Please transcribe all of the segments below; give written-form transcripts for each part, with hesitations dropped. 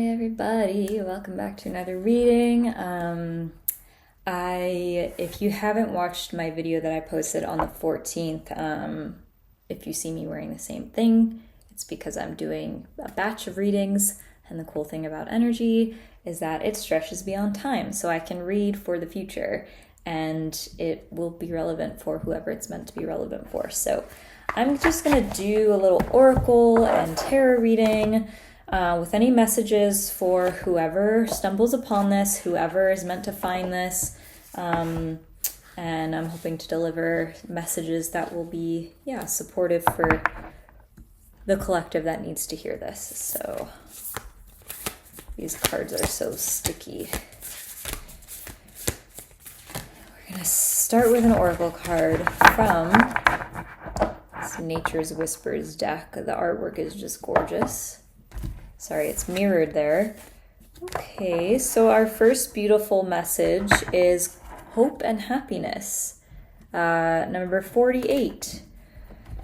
Hey everybody, welcome back to another reading. If you haven't watched my video that I posted on the 14th, if you see me wearing the same thing, it's because I'm doing a batch of readings, and the cool thing about energy is that it stretches beyond time, so I can read for the future, and it will be relevant for whoever it's meant to be relevant for. So I'm just going to do a little oracle and tarot reading with any messages for whoever stumbles upon this, whoever is meant to find this. And I'm hoping to deliver messages that will be, supportive for the collective that needs to hear this. So these cards are so sticky. We're going to start with an oracle card from this Nature's Whispers deck. The artwork is just gorgeous. Sorry, it's mirrored there. Okay, so our first beautiful message is hope and happiness. Number 48.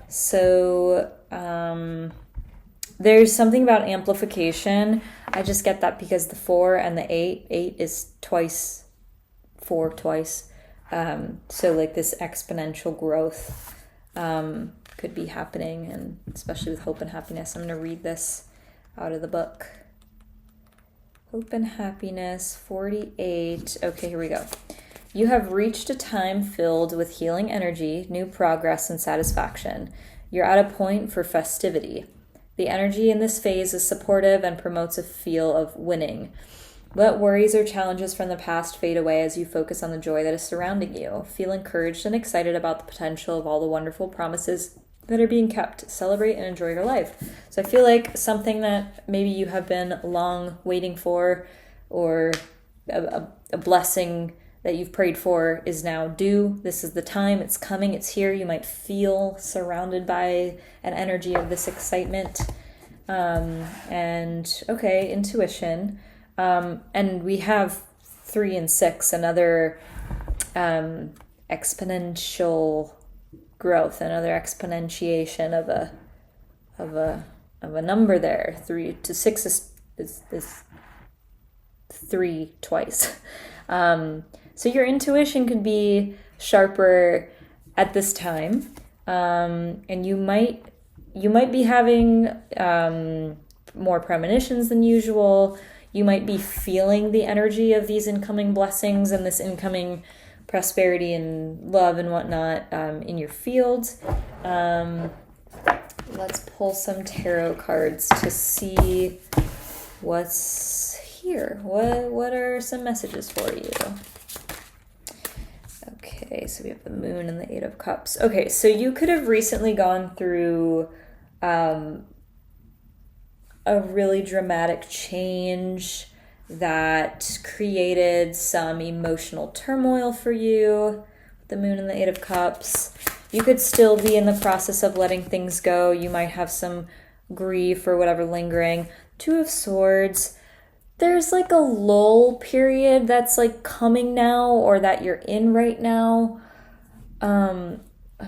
So there's something about amplification. I just get that because the 4 and the 8. 8 is twice, 4 twice. So like this exponential growth could be happening, and especially with hope and happiness. I'm going to read this out of the book. Hope and happiness, 48. Okay, here we go. You have reached a time filled with healing energy, new progress, and satisfaction. You're at a point for festivity. The energy in this phase is supportive and promotes a feel of winning. Let worries or challenges from the past fade away as you focus on the joy that is surrounding you. Feel encouraged and excited about the potential of all the wonderful promises that are being kept. Celebrate and enjoy your life. So I feel like something that maybe you have been long waiting for, or a blessing that you've prayed for, is now due. This is the time. It's coming. It's here. You might feel surrounded by an energy of this excitement. And okay, intuition. And we have 3 and 6, another exponential growth, another exponentiation of a number there. 3 to 6 is 3 twice. So your intuition could be sharper at this time, and you might be having more premonitions than usual. You might be feeling the energy of these incoming blessings and this incoming prosperity and love and whatnot in your field. Let's pull some tarot cards to see what's here. What are some messages for you? Okay, so we have the Moon and the 8 of Cups. Okay, so you could have recently gone through a really dramatic change that created some emotional turmoil for you. The Moon and the 8 of Cups. You could still be in the process of letting things go. You might have some grief or whatever lingering. 2 of Swords. There's like a lull period that's like coming now, or that you're in right now. I'm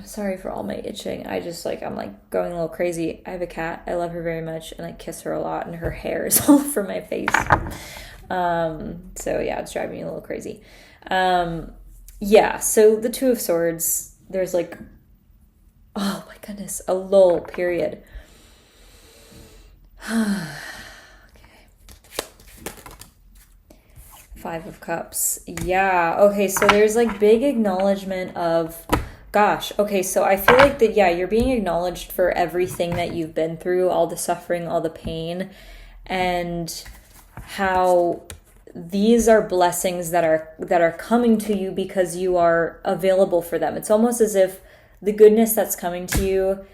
sorry for all my itching. I'm like going a little crazy. I have a cat. I love her very much, and I kiss her a lot, and her hair is all over my face. So yeah, it's driving me a little crazy. So the 2 of Swords, there's like, oh my goodness, a lull period. Okay. 5 of Cups. Yeah. Okay. So there's like big acknowledgement of, gosh. Okay. So I feel like that, you're being acknowledged for everything that you've been through, all the suffering, all the pain, and how these are blessings that are coming to you because you are available for them. It's almost as if the goodness that's coming to you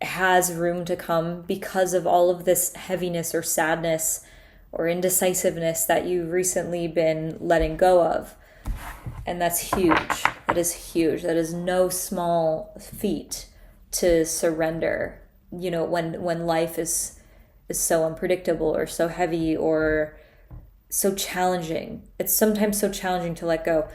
has room to come because of all of this heaviness or sadness or indecisiveness that you've recently been letting go of. And that's huge. That is huge. That is no small feat to surrender, when life is so unpredictable or so heavy or so challenging. It's sometimes so challenging to let go.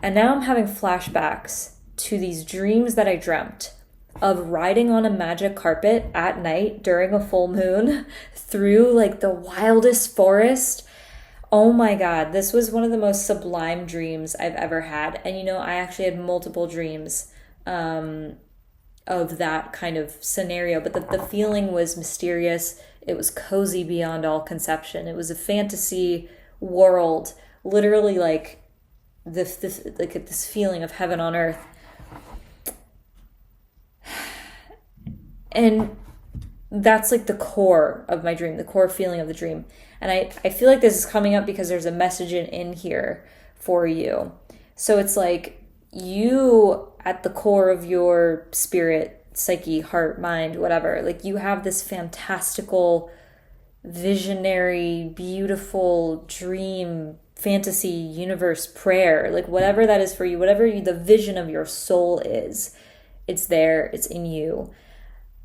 And now I'm having flashbacks to these dreams that I dreamt of riding on a magic carpet at night during a full moon through like the wildest forest. Oh my God, this was one of the most sublime dreams I've ever had. And you know, I actually had multiple dreams of that kind of scenario, but the feeling was mysterious. It was cozy beyond all conception. It was a fantasy world, literally like this feeling of heaven on earth. And that's like the core of my dream, the core feeling of the dream. And I feel like this is coming up because there's a message in here for you. So it's like you, at the core of your spirit, psyche, heart, mind, whatever, like you have this fantastical, visionary, beautiful dream, fantasy, universe, prayer, like whatever that is for you, whatever the vision of your soul is, it's there, it's in you.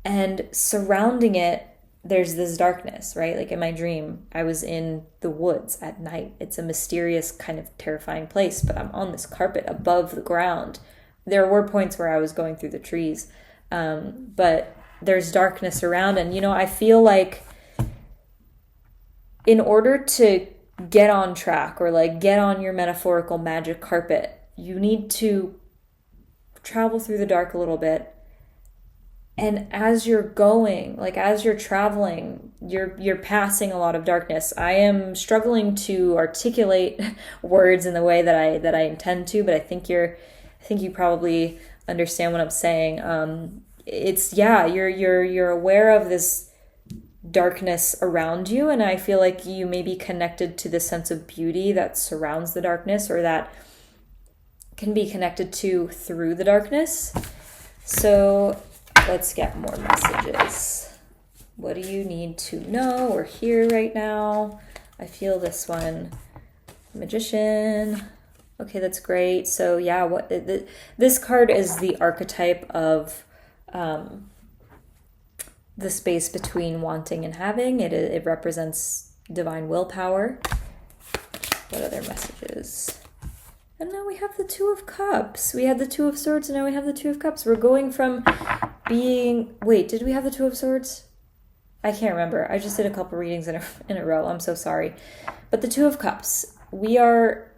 And surrounding it, there's this darkness, right? Like in my dream, I was in the woods at night. It's a mysterious, kind of terrifying place, but I'm on this carpet above the ground. There were points where I was going through the trees, but there's darkness around. And, you know, I feel like in order to get on track or like get on your metaphorical magic carpet, you need to travel through the dark a little bit. And as you're going, like as you're traveling, you're passing a lot of darkness. I am struggling to articulate words in the way that I intend to, but I think you probably understand what I'm saying. You're aware of this darkness around you, and I feel like you may be connected to the sense of beauty that surrounds the darkness, or that can be connected to through the darkness. So let's get more messages. What do you need to know or hear right now? I feel this one. Magician. Okay, that's great. So yeah, this card is the archetype of the space between wanting and having. It represents divine willpower. What other messages? And now we have the Two of Cups. We had the Two of Swords, and now we have the Two of Cups. We're going from being... Wait, did we have the Two of Swords? I can't remember. I just did a couple readings in a row. I'm so sorry. But the Two of Cups. We are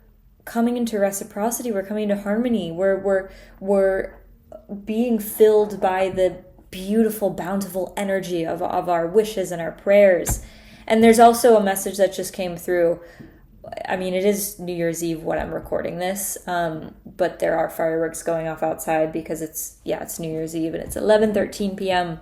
coming into reciprocity. We're coming into harmony. We're being filled by the beautiful, bountiful energy of our wishes and our prayers. And there's also a message that just came through. I mean, it is New Year's Eve when I'm recording this, but there are fireworks going off outside because it's New Year's Eve and it's 11:13 p.m.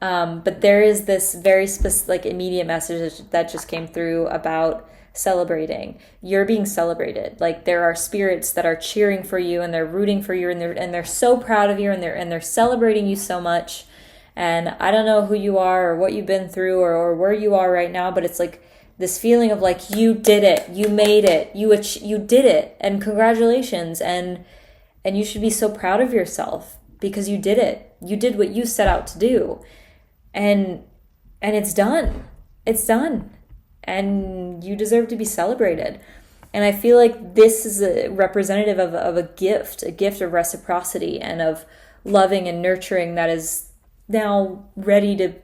But there is this very specific, like, immediate message that just came through about celebrating. You're being celebrated. Like, there are spirits that are cheering for you and they're rooting for you and they're so proud of you and they're celebrating you so much. And I don't know who you are or what you've been through or where you are right now, but it's like this feeling of like, you did it, you made it, you did it, and congratulations, and you should be so proud of yourself because you did it. You did what you set out to do, and it's done. It's done, and you deserve to be celebrated. And I feel like this is a representative of a gift of reciprocity and of loving and nurturing that is now ready to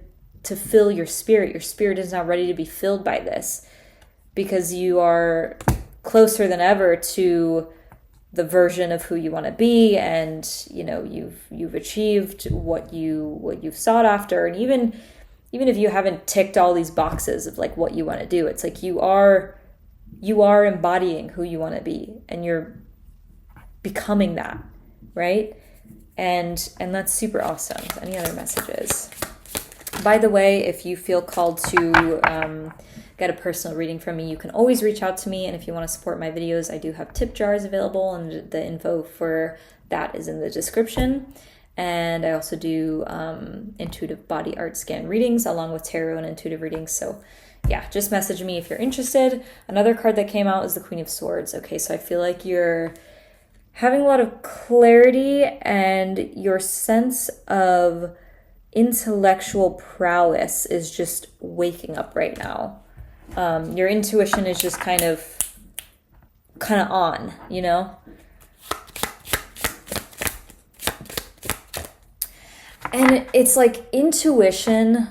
fill your spirit. Your spirit is now ready to be filled by this because you are closer than ever to the version of who you want to be, and you know you've achieved what you've sought after. And even if you haven't ticked all these boxes of like what you want to do, it's like you are embodying who you want to be and you're becoming that, right? And that's super awesome. Any other messages? By the way, if you feel called to get a personal reading from me, you can always reach out to me. And if you want to support my videos, I do have tip jars available, and the info for that is in the description. And I also do intuitive body art scan readings along with tarot and intuitive readings. So yeah, just message me if you're interested. Another card that came out is the Queen of Swords. Okay, so I feel like you're having a lot of clarity and your sense of intellectual prowess is just waking up right now. Your intuition is just kind of on, you know? And it's like intuition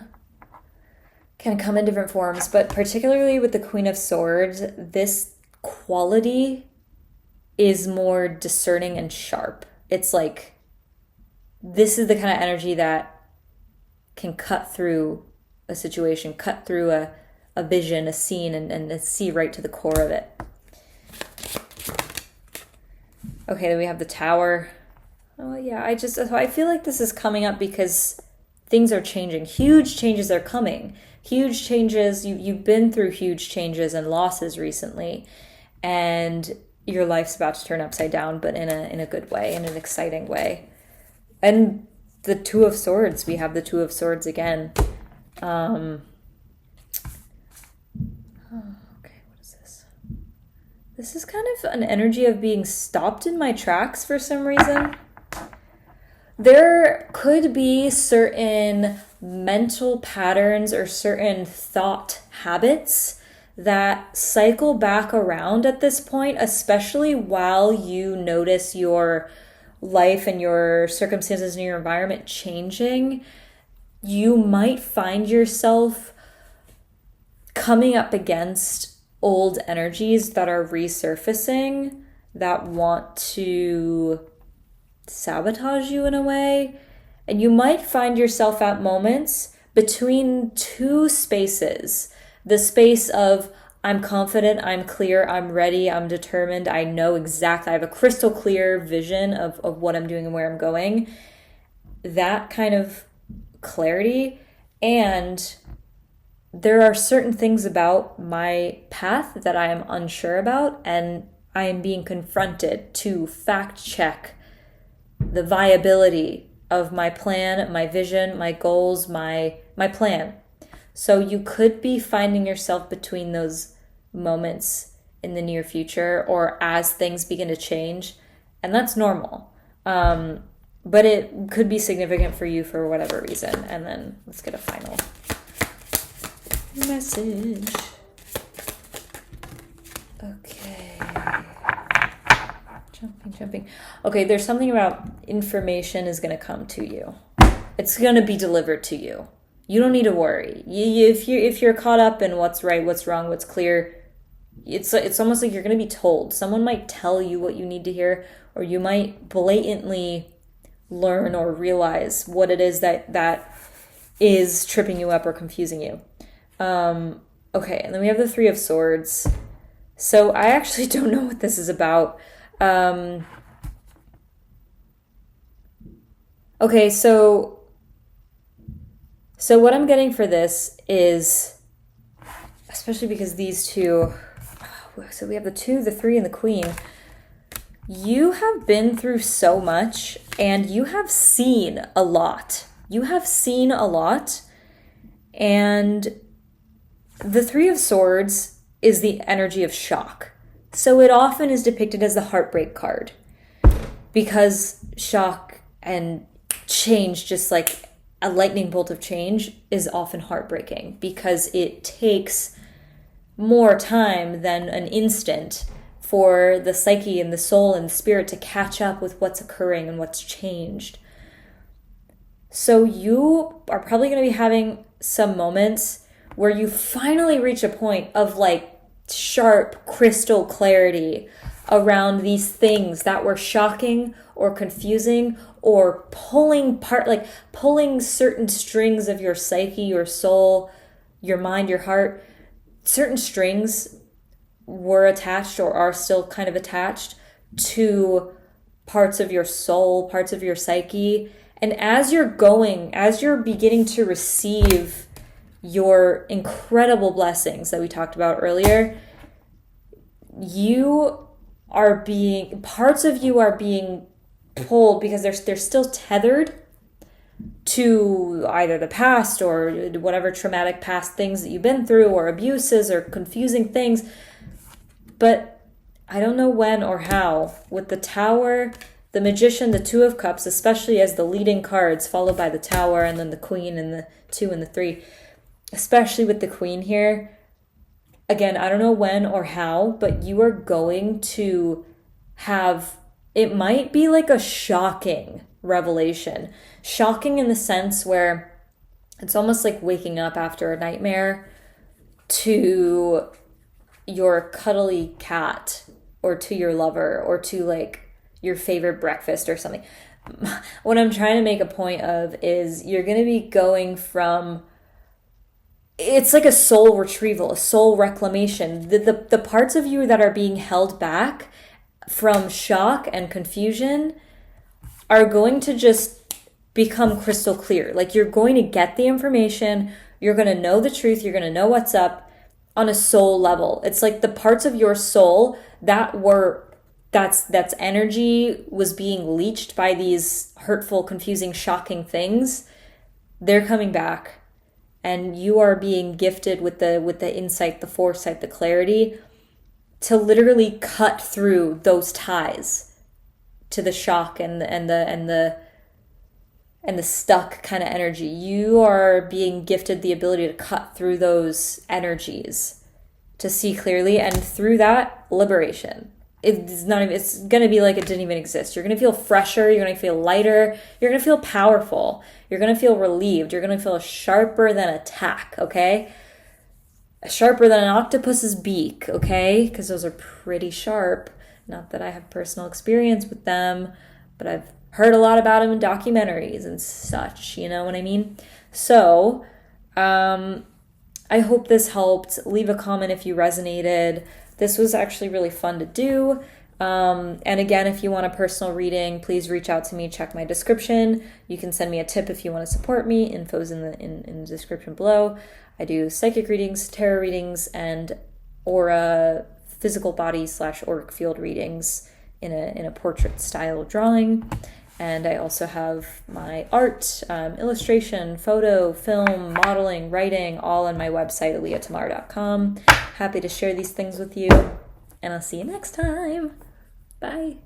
can come in different forms, but particularly with the Queen of Swords, this quality is more discerning and sharp. It's like, this is the kind of energy that can cut through a situation, cut through a vision, a scene, and see right to the core of it. Okay, then we have the Tower. Oh yeah, I feel like this is coming up because things are changing. Huge changes are coming. Huge changes, you've been through huge changes and losses recently, and your life's about to turn upside down, but in a good way, in an exciting way. And the Two of Swords, we have the Two of Swords again. Okay, what is this? This is kind of an energy of being stopped in my tracks for some reason. There could be certain mental patterns or certain thought habits that cycle back around at this point, especially while you notice your life and your circumstances and your environment changing. You might find yourself coming up against old energies that are resurfacing, that want to sabotage you in a way. And you might find yourself at moments between two spaces. The space of, I'm confident, I'm clear, I'm ready, I'm determined, I know exactly, I have a crystal clear vision of what I'm doing and where I'm going. That kind of clarity. And there are certain things about my path that I am unsure about, and I am being confronted to fact check the viability of my plan, my vision, my goals, my plan. So you could be finding yourself between those moments in the near future, or as things begin to change, and that's normal. But it could be significant for you for whatever reason. And then let's get a final message. Okay. Jumping. Okay, there's something about information is going to come to you. It's going to be delivered to you. You don't need to worry. If you're caught up in what's right, what's wrong, what's clear, it's almost like you're going to be told. Someone might tell you what you need to hear, or you might blatantly learn or realize what it is that is tripping you up or confusing you. Okay, and then we have the Three of Swords. So I actually don't know what this is about. Okay, so what I'm getting for this is, especially because these two, so we have the 2, the 3, and the Queen. You have been through so much, and you have seen a lot. And the Three of Swords is the energy of shock. So it often is depicted as the heartbreak card, because shock and change, just like a lightning bolt of change, is often heartbreaking because it takes more time than an instant for the psyche and the soul and the spirit to catch up with what's occurring and what's changed. So you are probably going to be having some moments where you finally reach a point of like sharp crystal clarity around these things that were shocking or confusing, or pulling certain strings of your psyche, your soul, your mind, your heart. Certain strings were attached or are still kind of attached to parts of your soul, parts of your psyche. And as you're beginning to receive your incredible blessings that we talked about earlier, parts of you are being pulled because they're still tethered to either the past or whatever traumatic past things that you've been through, or abuses or confusing things. But I don't know when or how. With the Tower, the Magician, the Two of Cups, especially as the leading cards, followed by the Tower and then the Queen and the 2 and the 3, especially with the Queen here. Again, I don't know when or how, but you are going to have, it might be like a shocking revelation. Shocking in the sense where it's almost like waking up after a nightmare to your cuddly cat or to your lover or to like your favorite breakfast or something. What I'm trying to make a point of is you're going to be going from, it's like a soul retrieval, a soul reclamation. The parts of you that are being held back from shock and confusion are going to just become crystal clear. Like you're going to get the information, you're going to know the truth, you're going to know what's up on a soul level. It's like the parts of your soul that's energy was being leached by these hurtful, confusing, shocking things. They're coming back, and you are being gifted with the insight, the foresight, the clarity to literally cut through those ties to the shock and the stuck kind of energy. You are being gifted the ability to cut through those energies, to see clearly, and through that, liberation. It's going to be like it didn't even exist. You're going to feel fresher, you're going to feel lighter, you're going to feel powerful, you're going to feel relieved, you're going to feel sharper than a tack, okay? Sharper than an octopus's beak, okay? Because those are pretty sharp. Not that I have personal experience with them, but I've heard a lot about them in documentaries and such, you know what I mean? So, I hope this helped. Leave a comment if you resonated. This was actually really fun to do. And again, if you want a personal reading, please reach out to me. Check my description. You can send me a tip if you want to support me. Info's in the description below. I do psychic readings, tarot readings, and aura, physical body / auric field readings in a portrait style drawing. And I also have my art, illustration, photo, film, modeling, writing, all on my website, AleaTamar.com. Happy to share these things with you, and I'll see you next time. Bye.